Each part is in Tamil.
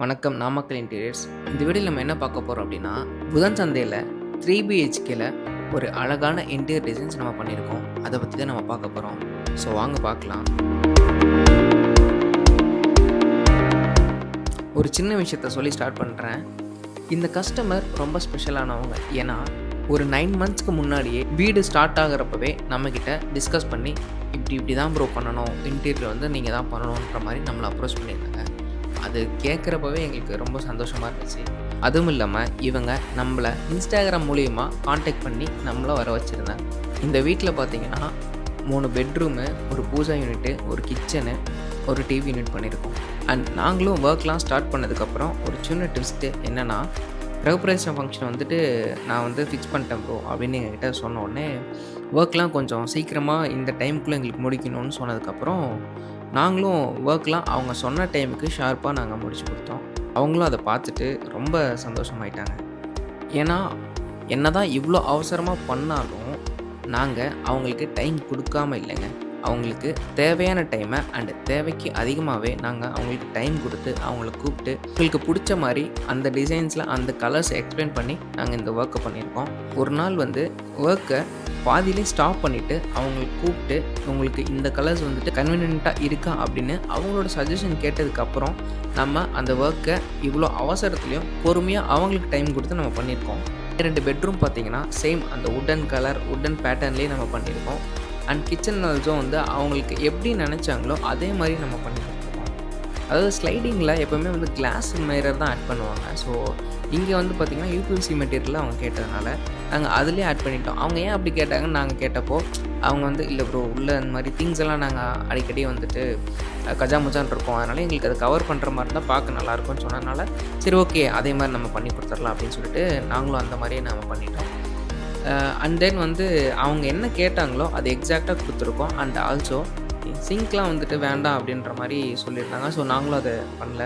வணக்கம், நாமக்கல் இன்டீரியர்ஸ். இந்த வீடியோவில் நம்ம என்ன பார்க்க போகிறோம் அப்படின்னா, புதன் சந்தையில் 3BHKல ஒரு அழகான இன்டீரியர் டிசைன்ஸ் நம்ம பண்ணியிருக்கோம். அதை பற்றி தான் நம்ம பார்க்க போகிறோம். ஸோ வாங்க பார்க்கலாம். ஒரு சின்ன விஷயத்த சொல்லி ஸ்டார்ட் பண்ணுறேன். இந்த கஸ்டமர் ரொம்ப ஸ்பெஷலானவங்க. ஏன்னா ஒரு 9 மந்த்ஸ்க்கு முன்னாடியே வீடு ஸ்டார்ட் ஆகிறப்பவே நம்மக்கிட்ட டிஸ்கஸ் பண்ணி இப்படி தான் ப்ரோ பண்ணணும், இன்டீரியர் வந்து நீங்கள் தான் பண்ணணுன்ற மாதிரி நம்மளை அப்ரோச் பண்ணியிருந்தாங்க. அது கேட்குறப்பவே எங்களுக்கு ரொம்ப சந்தோஷமாக இருந்துச்சு. அதுவும் இல்லாமல் இவங்க நம்மளை இன்ஸ்டாகிராம் மூலிமா காண்டாக்ட் பண்ணி நம்மளை வர வச்சுருந்தாங்க. இந்த வீட்டில் பார்த்தீங்கன்னா 3 பெட்ரூமு, ஒரு பூஜா யூனிட்டு, ஒரு கிச்சனு, ஒரு டிவி யூனிட் பண்ணியிருக்கோம். அண்ட் நாங்களும் ஒர்க்லாம் ஸ்டார்ட் பண்ணதுக்கப்புறம் ஒரு சின்ன ட்விஸ்ட்டு என்னென்னா, கிரகப்பிரவேசம் ஃபங்க்ஷன் வந்துட்டு நான் வந்து ஃபிக்ஸ் பண்ணிட்டேன் ப்ரோ அப்படின்னு எங்ககிட்ட சொன்ன உடனே, ஒர்க்லாம் கொஞ்சம் சீக்கிரமாக இந்த டைமுக்குள்ளே எங்களுக்கு முடிக்கணும்னு சொன்னதுக்கப்புறம் நாங்களும் ஒர்க்லாம் அவங்க சொன்ன டைமுக்கு ஷார்ப்பாக நாங்கள் முடிச்சு கொடுத்தோம். அவங்களும் அதை பார்த்துட்டு ரொம்ப சந்தோஷமாயிட்டாங்க. ஏன்னா என்ன தான் இவ்வளோ அவசரமாக பண்ணாலும் நாங்கள் அவங்களுக்கு டைம் கொடுக்காம இல்லைங்க. அவங்களுக்கு தேவையான டைமை அண்டு தேவைக்கு அதிகமாகவே நாங்கள் அவங்களுக்கு டைம் கொடுத்து அவங்கள கூப்பிட்டு உங்களுக்கு பிடிச்ச மாதிரி அந்த டிசைன்ஸில் அந்த கலர்ஸ் எக்ஸ்பிளைன் பண்ணி நாங்கள் இந்த ஒர்க்கை பண்ணியிருக்கோம். ஒரு நாள் வந்து ஒர்க்கை பாதியிலே ஸ்டாப் பண்ணிவிட்டு அவங்களுக்கு கூப்பிட்டு உங்களுக்கு இந்த கலர்ஸ் வந்துட்டு கன்வீனியண்ட்டாக இருக்கா அப்படின்னு அவங்களோட சஜஷன் கேட்டதுக்கப்புறம் நம்ம அந்த ஒர்க்கை இவ்வளோ அவசரத்துலேயும் பொறுமையாக அவங்களுக்கு டைம் கொடுத்து நம்ம பண்ணியிருக்கோம். 2 பெட்ரூம் பார்த்திங்கன்னா சேம் அந்த உட்டன் கலர் உட்டன் பேட்டர்ன்லேயே நம்ம பண்ணியிருக்கோம். அண்ட் கிச்சன் ஆல்சோ வந்து அவங்களுக்கு எப்படி நினச்சாங்களோ அதே மாதிரி நம்ம பண்ணி கொடுத்துருக்கோம். அதாவது ஸ்லைடிங்கில் எப்போவுமே வந்து கிளாஸ் மிரர் தான் ஆட் பண்ணுவாங்க. ஸோ இங்கே வந்து பார்த்திங்கன்னா யூபிஎல்சி மெட்டீரியலில் அவங்க கேட்டதுனால நாங்கள் அதிலே ஆட் பண்ணிட்டோம். அவங்க ஏன் அப்படி கேட்டாங்கன்னு நாங்கள் கேட்டப்போ அவங்க வந்து இல்லை ப்ரோ உள்ள இந்த மாதிரி திங்ஸ் எல்லாம் நாங்கள் அடிக்கடி வந்துட்டு கஜாமுஜான் இருக்கோம், அதனால் எங்களுக்கு அதை கவர் பண்ணுற மாதிரி தான் பார்க்க நல்லாயிருக்கும்னு சொன்னதுனால சரி ஓகே அதே மாதிரி நம்ம பண்ணி கொடுத்துடலாம் அப்படின்னு சொல்லிட்டு நாங்களும் அந்த மாதிரியே நம்ம பண்ணிட்டோம். அண்ட் தென் வந்து அவங்க என்ன கேட்டாங்களோ அது எக்ஸாக்டாக கொடுத்துருக்கோம். அண்ட் ஆல்சோ சிங்க்லாம் வந்துட்டு வேண்டாம் அப்படின்ற மாதிரி சொல்லியிருந்தாங்க. ஸோ நாங்களும் அதை பண்ணல.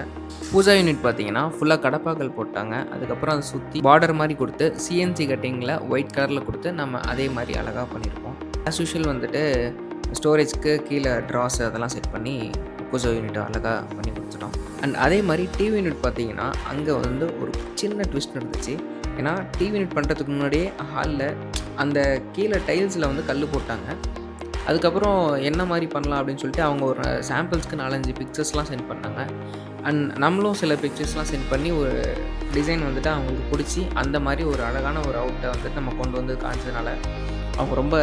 பூஜா யூனிட் பார்த்தீங்கன்னா ஃபுல்லாக கடப்பாக்கள் போட்டாங்க. அதுக்கப்புறம் அதை சுற்றி பார்டர் மாதிரி கொடுத்து சிஎன்சி கட்டிங்கில் ஒயிட் கலரில் கொடுத்து நம்ம அதே மாதிரி அழகாக பண்ணியிருக்கோம். ஆஸ் யூஷுவல் வந்துட்டு ஸ்டோரேஜ்க்கு கீழே ட்ராஸ் அதெல்லாம் செட் பண்ணி பூஜா யூனிட்டை அழகாக பண்ணி கொடுத்துட்டோம். அண்ட் அதே மாதிரி டிவி யூனிட் பார்த்தீங்கன்னா அங்கே வந்து ஒரு சின்ன ட்விஸ்ட் இருந்துச்சு. ஏன்னா டிவி யூனிட் பண்ணுறதுக்கு முன்னாடியே ஹாலில் அந்த கீழே டைல்ஸில் வந்து கல் போட்டாங்க. அதுக்கப்புறம் என்ன மாதிரி பண்ணலாம் அப்படின்னு சொல்லிட்டு அவங்க ஒரு சாம்பிள்ஸ்க்கு 4-5 பிக்சர்ஸ்லாம் சென்ட் பண்ணாங்க. அண்ட் நம்மளும் சில பிக்சர்ஸ்லாம் சென்ட் பண்ணி ஒரு டிசைன் வந்துட்டு அவங்களுக்கு பிடிச்சி அந்த மாதிரி ஒரு அழகான ஒரு அவுட்டை வந்துட்டு நம்ம கொண்டு வந்து காமிச்சதுனால அவங்க ரொம்ப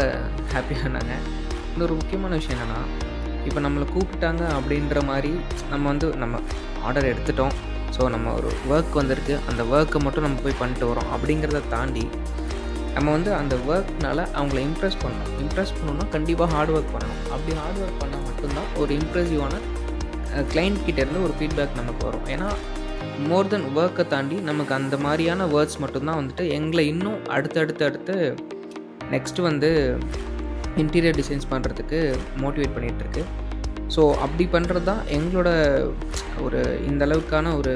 ஹாப்பியானாங்க. இன்னொரு முக்கியமான விஷயம் என்னென்னா, இப்போ நம்மளை கூப்பிட்டாங்க அப்படின்ற மாதிரி நம்ம ஆர்டர் எடுத்துட்டோம். ஸோ நம்ம ஒரு ஒர்க் வந்திருக்கு, அந்த ஒர்க்கை மட்டும் நம்ம போய் பண்ணிட்டு வரோம் அப்படிங்கிறத தாண்டி நம்ம வந்து அந்த ஒர்க்னால் அவங்கள இம்ப்ரெஸ் பண்ணணும்னா கண்டிப்பாக ஹார்ட் ஒர்க் பண்ணணும். அப்படி ஹார்ட் ஒர்க் பண்ணால் மட்டும்தான் ஒரு இம்ப்ரெசிவான கிளைண்ட் கிட்டேருந்து ஒரு ஃபீட்பேக் நமக்கு வரும். ஏன்னா மோர் தென் ஒர்க்கை தாண்டி நமக்கு அந்த மாதிரியான வேர்ட்ஸ் மட்டும்தான் வந்துட்டு எங்களை இன்னும் அடுத்து நெக்ஸ்ட்டு வந்து இன்டீரியர் டிசைன்ஸ் பண்ணுறதுக்கு மோட்டிவேட் பண்ணிகிட்ருக்கு. ஸோ அப்படி பண்ணுறது தான் எங்களோட ஒரு இந்த அளவுக்கான ஒரு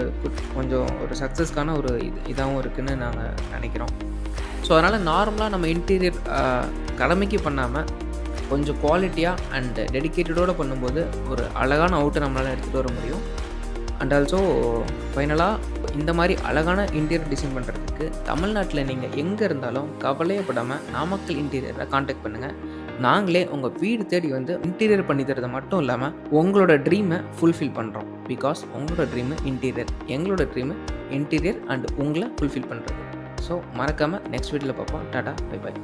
கொஞ்சம் ஒரு சக்ஸஸ்க்கான ஒரு இதாகவும் இருக்குதுன்னு நாங்கள் நினைக்கிறோம். ஸோ அதனால் நார்மலாக நம்ம இன்டீரியர் கடமைக்கு பண்ணாமல் கொஞ்சம் குவாலிட்டியாக அண்ட் டெடிக்கேட்டடோடு பண்ணும்போது ஒரு அழகான அவுட்டை நம்மளால் எடுத்துகிட்டு வர முடியும். அண்ட் ஆல்சோ ஃபைனலாக இந்த மாதிரி அழகான இன்டீரியர் டிசைன் பண்ணுறதுக்கு தமிழ்நாட்டில் நீங்கள் எங்கே இருந்தாலும் கவலையப்படாமல் நாமக்கல் இன்டீரியரை காண்டாக்ட் பண்ணுங்கள். நாங்களே உங்கள் வீடு தேடி வந்து இன்டீரியர் பண்ணி தரது மட்டும் இல்லாமல் உங்களோட ட்ரீமை ஃபுல்ஃபில் பண்ணுறோம். பிகாஸ் உங்களோட ட்ரீமு இன்டீரியர், எங்களோட ட்ரீமு இன்டீரியர் அண்ட் உங்களை ஃபுல்ஃபில் பண்ணுறது. ஸோ மறக்காமல் நெக்ஸ்ட் வீடியோவில் பார்ப்போம். Tata, bye bye.